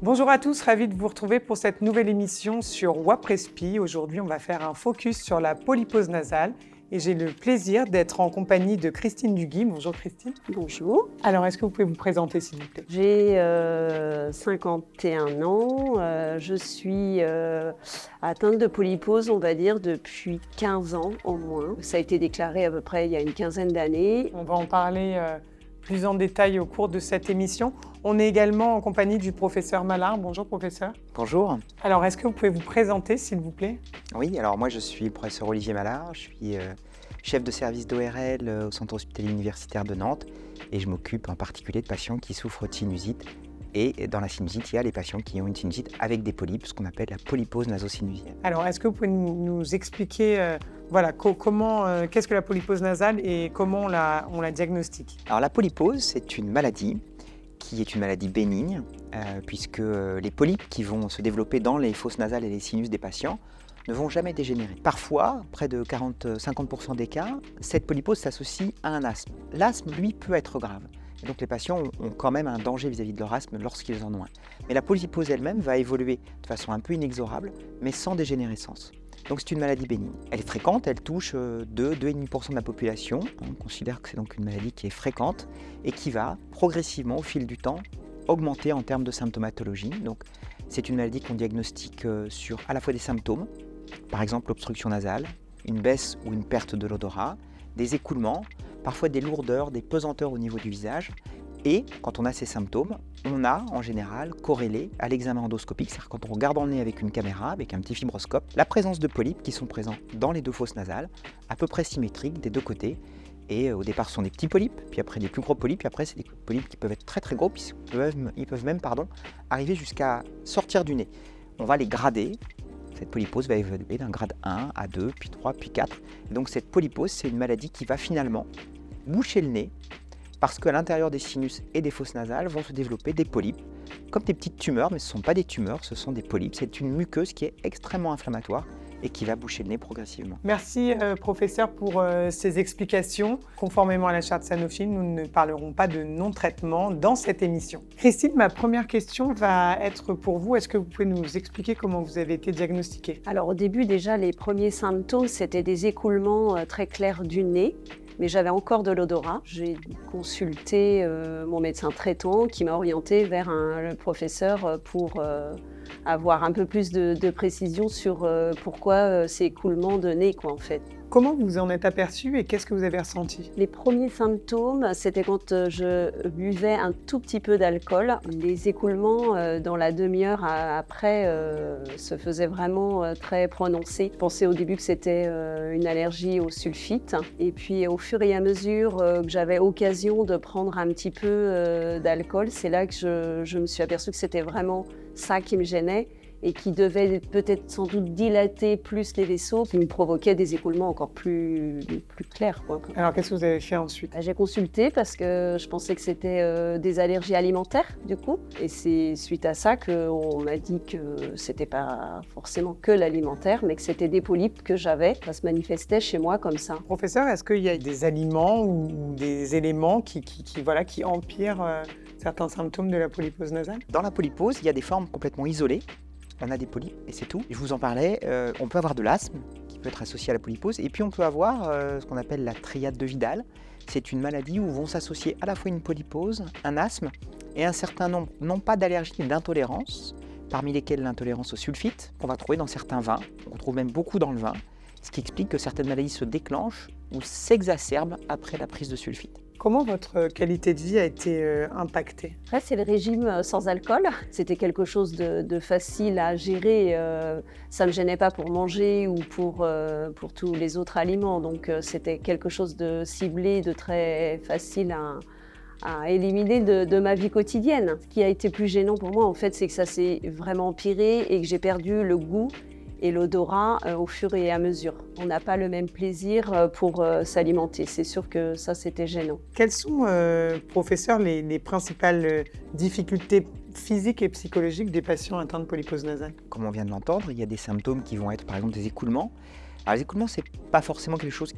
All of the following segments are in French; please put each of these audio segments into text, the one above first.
Bonjour à tous, ravi de vous retrouver pour cette nouvelle émission sur WAPRESPI. Aujourd'hui, on va faire un focus sur la polypose nasale et j'ai le plaisir d'être en compagnie de Christine Duguy. Bonjour Christine. Bonjour. Alors, est-ce que vous pouvez vous présenter s'il vous plaît? J'ai 51 ans. Je suis atteinte de polypose, on va dire, depuis 15 ans au moins. Ça a été déclaré à peu près il y a une quinzaine d'années. On va en parler plus en détail au cours de cette émission. On est également en compagnie du professeur Mallard. Bonjour professeur. Bonjour. Alors, est-ce que vous pouvez vous présenter s'il vous plaît? Oui, alors moi je suis le professeur Olivier Mallard, je suis chef de service d'ORL au Centre hospitalier universitaire de Nantes et je m'occupe en particulier de patients qui souffrent de sinusite. Et dans la sinusite, il y a les patients qui ont une sinusite avec des polypes, ce qu'on appelle la polypose nasosinusienne. Alors, est-ce que vous pouvez nous expliquer qu'est-ce que la polypose nasale et comment on la diagnostique? Alors la polypose, c'est une maladie qui est une maladie bénigne, puisque les polypes qui vont se développer dans les fosses nasales et les sinus des patients ne vont jamais dégénérer. Parfois, près de 40-50% des cas, cette polypose s'associe à un asthme. L'asthme, lui, peut être grave. Et donc les patients ont quand même un danger vis-à-vis de leur asthme lorsqu'ils en ont un. Mais la polypose elle-même va évoluer de façon un peu inexorable, mais sans dégénérescence. Donc c'est une maladie bénigne. Elle est fréquente, elle touche 2-2,5% de la population. On considère que c'est donc une maladie qui est fréquente et qui va progressivement, au fil du temps, augmenter en termes de symptomatologie. Donc c'est une maladie qu'on diagnostique sur à la fois des symptômes, par exemple l'obstruction nasale, une baisse ou une perte de l'odorat, des écoulements, parfois des lourdeurs, des pesanteurs au niveau du visage. Et quand on a ces symptômes, on a en général corrélé à l'examen endoscopique, c'est-à-dire quand on regarde dans le nez avec une caméra, avec un petit fibroscope, la présence de polypes qui sont présents dans les deux fosses nasales, à peu près symétriques des deux côtés. Et au départ, ce sont des petits polypes, puis après des plus gros polypes, puis après, c'est des polypes qui peuvent être très très gros, puis ils peuvent même arriver jusqu'à sortir du nez. On va les grader. Cette polypose va évoluer d'un grade 1 à 2, puis 3, puis 4. Et donc cette polypose, c'est une maladie qui va finalement boucher le nez, parce qu'à l'intérieur des sinus et des fosses nasales vont se développer des polypes, comme des petites tumeurs, mais ce ne sont pas des tumeurs, ce sont des polypes. C'est une muqueuse qui est extrêmement inflammatoire et qui va boucher le nez progressivement. Merci professeur pour ces explications. Conformément à la charte Sanofi, nous ne parlerons pas de non-traitement dans cette émission. Christine, ma première question va être pour vous. Est-ce que vous pouvez nous expliquer comment vous avez été diagnostiquée? Alors au début déjà, les premiers symptômes, c'était des écoulements très clairs du nez. Mais j'avais encore de l'odorat. J'ai consulté mon médecin traitant qui m'a orientée vers un professeur pour avoir un peu plus de précision sur pourquoi ces écoulements de nez, en fait. Comment vous en êtes aperçu et qu'est-ce que vous avez ressenti? Les premiers symptômes, c'était quand je buvais un tout petit peu d'alcool. Les écoulements, dans la demi-heure après, se faisaient vraiment très prononcés. Je pensais au début que c'était une allergie au sulfite. Et puis, au fur et à mesure que j'avais occasion de prendre un petit peu d'alcool, c'est là que je me suis aperçue que c'était vraiment ça qui me gênait et qui devait peut-être sans doute dilater plus les vaisseaux, qui me provoquait des écoulements encore plus clairs. Alors, qu'est-ce que vous avez fait ensuite? J'ai consulté parce que je pensais que c'était des allergies alimentaires, du coup. Et c'est suite à ça qu'on m'a dit que c'était pas forcément que l'alimentaire, mais que c'était des polypes que j'avais. Ça se manifestait chez moi comme ça. Professeur, est-ce qu'il y a des aliments ou des éléments qui empirent certains symptômes de la polypose nasale? Dans la polypose, il y a des formes complètement isolées. On a des polypes et c'est tout. Je vous en parlais, on peut avoir de l'asthme qui peut être associé à la polypose et puis on peut avoir ce qu'on appelle la triade de Widal. C'est une maladie où vont s'associer à la fois une polypose, un asthme et un certain nombre, non pas d'allergies mais d'intolérances, parmi lesquelles l'intolérance au sulfite qu'on va trouver dans certains vins, on trouve même beaucoup dans le vin, ce qui explique que certaines maladies se déclenchent ou s'exacerbent après la prise de sulfite. Comment votre qualité de vie a été impactée? Après, c'est le régime sans alcool. C'était quelque chose de facile à gérer. Ça ne me gênait pas pour manger ou pour tous les autres aliments. Donc, c'était quelque chose de ciblé, de très facile à éliminer de ma vie quotidienne. Ce qui a été plus gênant pour moi, en fait, c'est que ça s'est vraiment empiré et que j'ai perdu le goût et l'odorat au fur et à mesure. On n'a pas le même plaisir pour s'alimenter. C'est sûr que ça, c'était gênant. Quelles sont, professeur, les principales difficultés physiques et psychologiques des patients atteints de polypose nasale? Comme on vient de l'entendre, il y a des symptômes qui vont être par exemple des écoulements. Alors les écoulements, c'est pas forcément quelque chose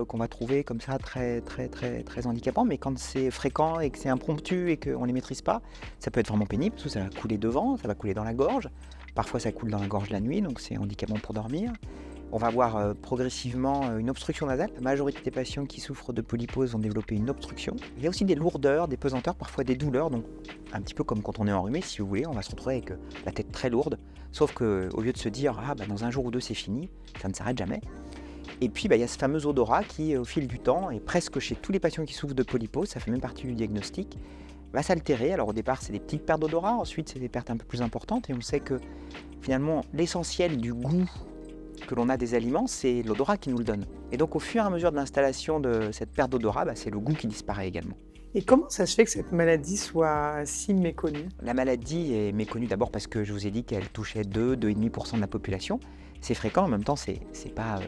qu'on va trouver comme ça très, très, très, très handicapant, mais quand c'est fréquent et que c'est impromptu et qu'on ne les maîtrise pas, ça peut être vraiment pénible parce que ça va couler devant, ça va couler dans la gorge. Parfois ça coule dans la gorge la nuit, donc c'est handicapant pour dormir. On va avoir progressivement une obstruction nasale. La majorité des patients qui souffrent de polypose vont développer une obstruction. Il y a aussi des lourdeurs, des pesanteurs, parfois des douleurs, donc un petit peu comme quand on est enrhumé, si vous voulez, on va se retrouver avec la tête très lourde, sauf qu'au lieu de se dire « Ah, dans un jour ou deux c'est fini », ça ne s'arrête jamais. Et puis il y a ce fameux odorat qui, au fil du temps, et presque chez tous les patients qui souffrent de polypose, ça fait même partie du diagnostic, va s'altérer. Alors au départ c'est des petites pertes d'odorat, ensuite c'est des pertes un peu plus importantes, et on sait que finalement l'essentiel du goût que l'on a des aliments, c'est l'odorat qui nous le donne. Et donc au fur et à mesure de l'installation de cette perte d'odorat, c'est le goût qui disparaît également. Et comment ça se fait que cette maladie soit si méconnue? La maladie est méconnue d'abord parce que je vous ai dit qu'elle touchait 2,5% de la population. C'est fréquent, en même temps c'est pas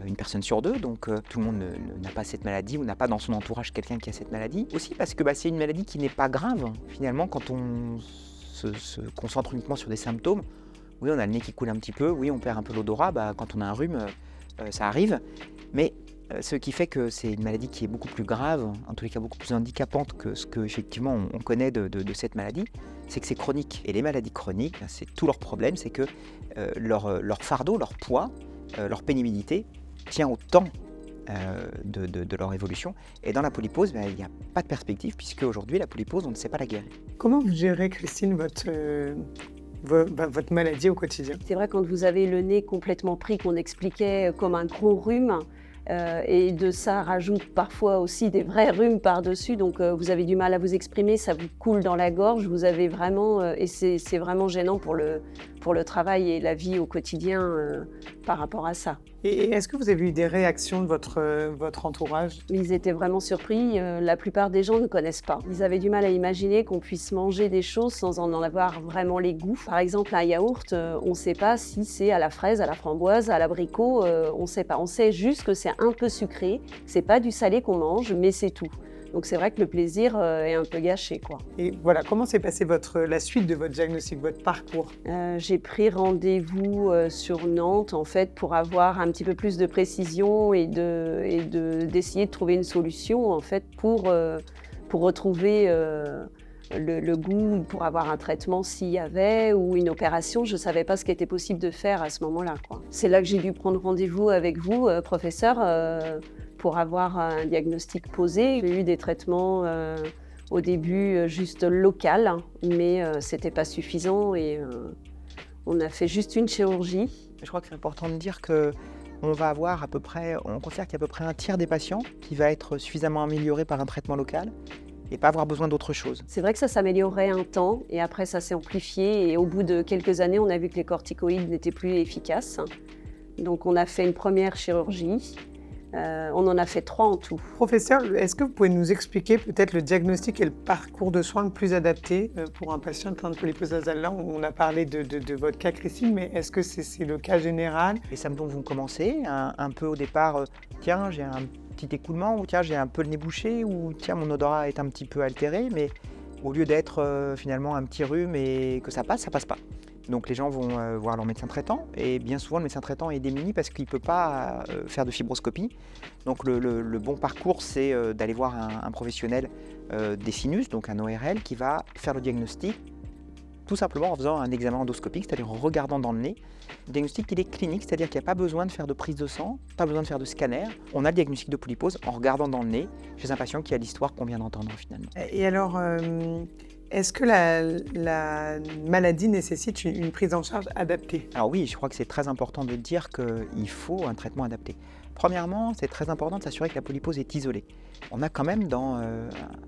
une personne sur deux, donc tout le monde n'a pas cette maladie ou n'a pas dans son entourage quelqu'un qui a cette maladie. Aussi parce que c'est une maladie qui n'est pas grave finalement quand on se concentre uniquement sur des symptômes. Oui, on a le nez qui coule un petit peu, oui, on perd un peu l'odorat, quand on a un rhume, ça arrive. Mais ce qui fait que c'est une maladie qui est beaucoup plus grave, en tous les cas beaucoup plus handicapante que ce qu'effectivement on connaît de cette maladie, c'est que c'est chronique. Et les maladies chroniques, c'est tout leur problème, c'est que leur fardeau, leur poids, leur pénibilité tient au temps de leur évolution. Et dans la polypose, il n'y a pas de perspective, puisque aujourd'hui, la polypose, on ne sait pas la guérir. Comment vous gérez, Christine, votre maladie au quotidien? C'est vrai, quand vous avez le nez complètement pris, qu'on expliquait comme un gros rhume, et de ça rajoute parfois aussi des vrais rhumes par-dessus, donc vous avez du mal à vous exprimer, ça vous coule dans la gorge, vous avez vraiment, et c'est vraiment gênant pour le travail et la vie au quotidien par rapport à ça. Et est-ce que vous avez eu des réactions de votre entourage? Ils étaient vraiment surpris, la plupart des gens ne connaissent pas. Ils avaient du mal à imaginer qu'on puisse manger des choses sans en avoir vraiment les goûts. Par exemple, un yaourt, on ne sait pas si c'est à la fraise, à la framboise, à l'abricot, on ne sait pas. On sait juste que c'est un peu sucré, c'est pas du salé qu'on mange, mais c'est tout. Donc c'est vrai que le plaisir est un peu gâché, quoi. Et voilà, comment s'est passée la suite de votre diagnostic, votre parcours? J'ai pris rendez-vous sur Nantes, en fait, pour avoir un petit peu plus de précision et d'essayer de trouver une solution, en fait, pour retrouver le goût, pour avoir un traitement s'il y avait, ou une opération. Je ne savais pas ce qui était possible de faire à ce moment-là, quoi. C'est là que j'ai dû prendre rendez-vous avec vous, professeur, pour avoir un diagnostic posé. J'ai eu des traitements au début juste local, mais c'était pas suffisant et on a fait juste une chirurgie. Je crois que c'est important de dire qu'on va avoir on considère qu'il y a à peu près un tiers des patients qui va être suffisamment amélioré par un traitement local et pas avoir besoin d'autre chose. C'est vrai que ça s'améliorait un temps et après ça s'est amplifié et au bout de quelques années, on a vu que les corticoïdes n'étaient plus efficaces. Donc on a fait une première chirurgie. On en a fait 3 en tout. Professeur, est-ce que vous pouvez nous expliquer peut-être le diagnostic et le parcours de soins le plus adapté pour un patient atteint de polypose nasale? Là, on a parlé de votre cas, Christine, mais est-ce que c'est le cas général? Les symptômes vont commencer un peu au départ, tiens, j'ai un petit écoulement, ou tiens, j'ai un peu le nez bouché, ou tiens, mon odorat est un petit peu altéré, mais au lieu d'être finalement un petit rhume et que ça passe pas. Donc les gens vont voir leur médecin traitant et bien souvent le médecin traitant est démuni parce qu'il ne peut pas faire de fibroscopie. Donc le bon parcours, c'est d'aller voir un professionnel des sinus, donc un ORL, qui va faire le diagnostic tout simplement en faisant un examen endoscopique, c'est-à-dire en regardant dans le nez. Le diagnostic, il est clinique, c'est-à-dire qu'il n'y a pas besoin de faire de prise de sang, pas besoin de faire de scanner. On a le diagnostic de polypose en regardant dans le nez chez un patient qui a l'histoire qu'on vient d'entendre finalement. Et alors, est-ce que la maladie nécessite une prise en charge adaptée? Alors oui, je crois que c'est très important de dire qu'il faut un traitement adapté. Premièrement, c'est très important de s'assurer que la polypose est isolée. On a quand même dans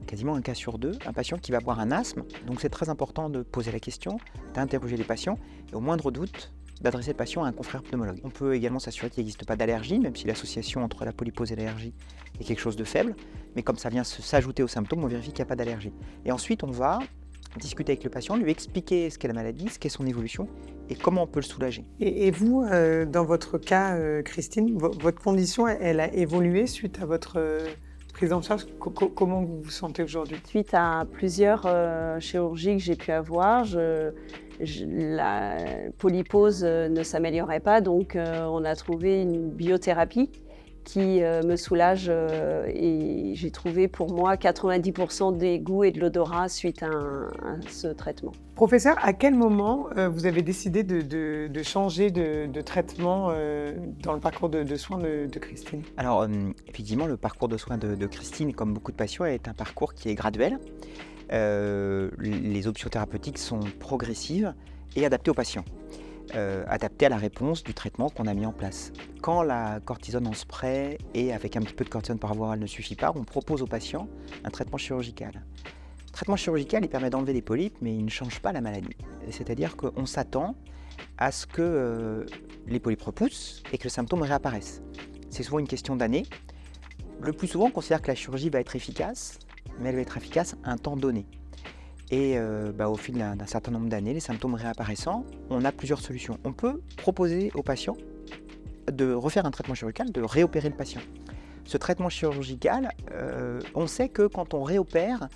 quasiment un cas sur 2, un patient qui va avoir un asthme. Donc c'est très important de poser la question, d'interroger les patients et au moindre doute, d'adresser le patient à un confrère pneumologue. On peut également s'assurer qu'il n'existe pas d'allergie, même si l'association entre la polypose et l'allergie est quelque chose de faible. Mais comme ça vient s'ajouter aux symptômes, on vérifie qu'il n'y a pas d'allergie. Et ensuite, on va discuter avec le patient, lui expliquer ce qu'est la maladie, ce qu'est son évolution et comment on peut le soulager. Et vous, dans votre cas, Christine, votre condition, elle a évolué suite à votre prise en charge? Comment vous vous sentez aujourd'hui? Suite à plusieurs chirurgies que j'ai pu avoir, la polypose ne s'améliorait pas, donc on a trouvé une biothérapie qui me soulage et j'ai trouvé pour moi 90% des goûts et de l'odorat suite à ce traitement. Professeur, à quel moment vous avez décidé de changer de traitement dans le parcours de soins de Christine? Alors, effectivement, le parcours de soins de Christine, comme beaucoup de patients, est un parcours qui est graduel. Les options thérapeutiques sont progressives et adaptées aux patients, adaptées à la réponse du traitement qu'on a mis en place. Quand la cortisone en spray et avec un petit peu de cortisone par voie orale ne suffit pas, on propose aux patients un traitement chirurgical. Le traitement chirurgical, il permet d'enlever les polypes, mais il ne change pas la maladie. C'est-à-dire qu'on s'attend à ce que les polypes repoussent et que le symptôme réapparaisse. C'est souvent une question d'années. Le plus souvent, on considère que la chirurgie va être efficace, mais elle va être efficace à un temps donné. Et au fil d'un certain nombre d'années, les symptômes réapparaissant, on a plusieurs solutions. On peut proposer aux patients de refaire un traitement chirurgical, de réopérer le patient. Ce traitement chirurgical, on sait que quand on réopère,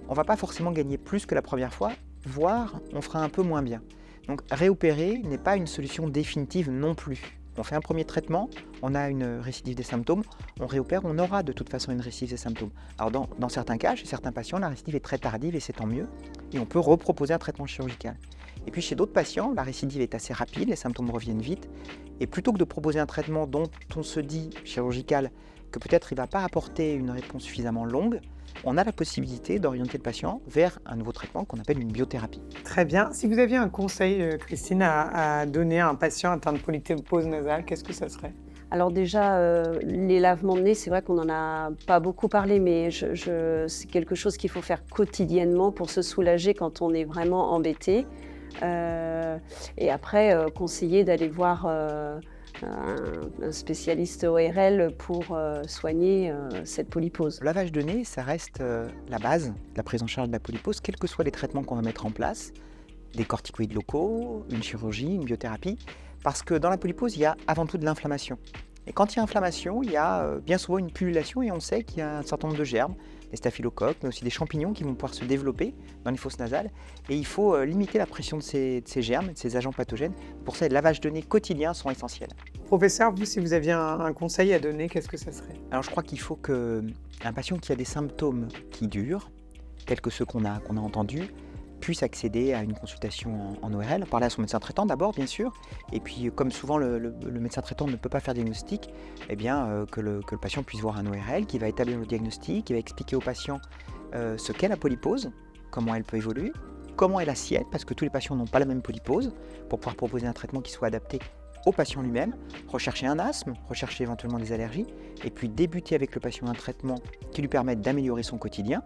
on ne va pas forcément gagner plus que la première fois, voire on fera un peu moins bien. Donc réopérer n'est pas une solution définitive non plus. On fait un premier traitement, on a une récidive des symptômes, on réopère, on aura de toute façon une récidive des symptômes. Alors dans certains cas, chez certains patients, la récidive est très tardive et c'est tant mieux, et on peut reproposer un traitement chirurgical. Et puis chez d'autres patients, la récidive est assez rapide, les symptômes reviennent vite, et plutôt que de proposer un traitement dont on se dit chirurgical que peut-être il ne va pas apporter une réponse suffisamment longue, on a la possibilité d'orienter le patient vers un nouveau traitement qu'on appelle une biothérapie. Très bien. Si vous aviez un conseil, Christine, à donner à un patient atteint de polypose nasale, qu'est-ce que ça serait? Alors déjà, les lavements de nez, c'est vrai qu'on n'en a pas beaucoup parlé, mais c'est quelque chose qu'il faut faire quotidiennement pour se soulager quand on est vraiment embêté. Et après, conseiller d'aller voir un spécialiste ORL pour soigner cette polypose. Le lavage de nez, ça reste la base de la prise en charge de la polypose, quels que soient les traitements qu'on va mettre en place, des corticoïdes locaux, une chirurgie, une biothérapie, parce que dans la polypose, il y a avant tout de l'inflammation. Et quand il y a inflammation, il y a bien souvent une pullulation et on sait qu'il y a un certain nombre de germes, des staphylocoques, mais aussi des champignons qui vont pouvoir se développer dans les fosses nasales. Et il faut limiter la pression de ces germes, de ces agents pathogènes. Pour ça, les lavages de nez quotidiens sont essentiels. Professeur, vous, si vous aviez un conseil à donner, qu'est-ce que ça serait? Alors je crois qu'il faut qu'un patient qui a des symptômes qui durent, tels que ceux qu'on a entendus, puisse accéder à une consultation en ORL, parler à son médecin traitant d'abord bien sûr, et puis comme souvent le médecin traitant ne peut pas faire de diagnostic, eh bien, que le patient puisse voir un ORL qui va établir le diagnostic, qui va expliquer au patient ce qu'est la polypose, comment elle peut évoluer, comment est la sienne, parce que tous les patients n'ont pas la même polypose, pour pouvoir proposer un traitement qui soit adapté au patient lui-même, rechercher un asthme, rechercher éventuellement des allergies, et puis débuter avec le patient un traitement qui lui permette d'améliorer son quotidien.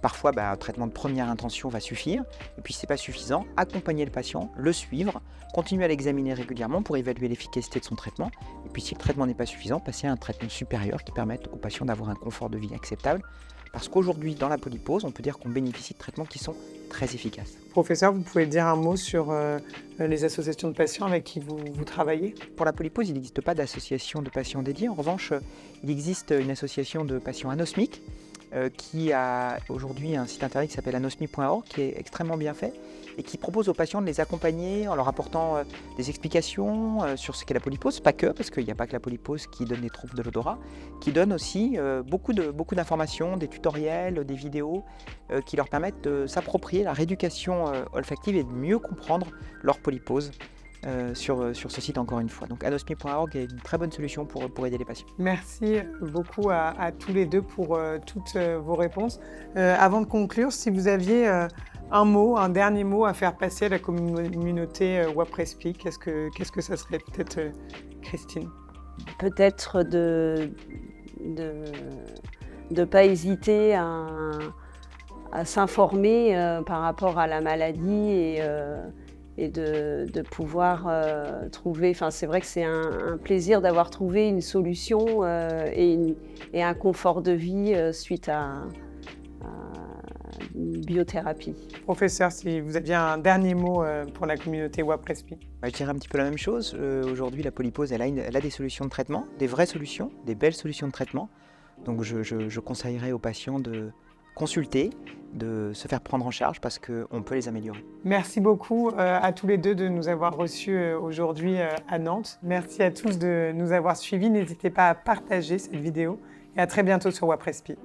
Parfois, un traitement de première intention va suffire, et puis si ce n'est pas suffisant, accompagner le patient, le suivre, continuer à l'examiner régulièrement pour évaluer l'efficacité de son traitement, et puis si le traitement n'est pas suffisant, passer à un traitement supérieur qui permette au patient d'avoir un confort de vie acceptable, parce qu'aujourd'hui, dans la polypose, on peut dire qu'on bénéficie de traitements qui sont très efficaces. Professeur, vous pouvez dire un mot sur les associations de patients avec qui vous travaillez? Pour la polypose, il n'existe pas d'association de patients dédiée. En revanche, il existe une association de patients anosmiques qui a aujourd'hui un site internet qui s'appelle anosmi.org, qui est extrêmement bien fait et qui propose aux patients de les accompagner en leur apportant des explications sur ce qu'est la polypose, pas que, parce qu'il n'y a pas que la polypose qui donne des troubles de l'odorat, qui donne aussi beaucoup d'informations, des tutoriels, des vidéos qui leur permettent de s'approprier la rééducation olfactive et de mieux comprendre leur polypose. Sur ce site encore une fois. Donc anosmi.org est une très bonne solution pour aider les patients. Merci beaucoup à tous les deux pour toutes vos réponses. Avant de conclure, si vous aviez un dernier mot à faire passer à la communauté WAPRESPI, qu'est-ce que ça serait peut-être, Christine? Peut-être de pas hésiter à s'informer par rapport à la maladie et de pouvoir trouver, c'est vrai que c'est un plaisir d'avoir trouvé une solution et un confort de vie suite à une biothérapie. Professeur, si vous aviez un dernier mot pour la communauté WAPRESPI. Je dirais un petit peu la même chose. Aujourd'hui, la polypose, elle a des solutions de traitement, des vraies solutions, des belles solutions de traitement. Donc je conseillerais aux patients de consulter, de se faire prendre en charge parce qu'on peut les améliorer. Merci beaucoup à tous les deux de nous avoir reçus aujourd'hui à Nantes. Merci à tous de nous avoir suivis. N'hésitez pas à partager cette vidéo et à très bientôt sur WAPRESPI.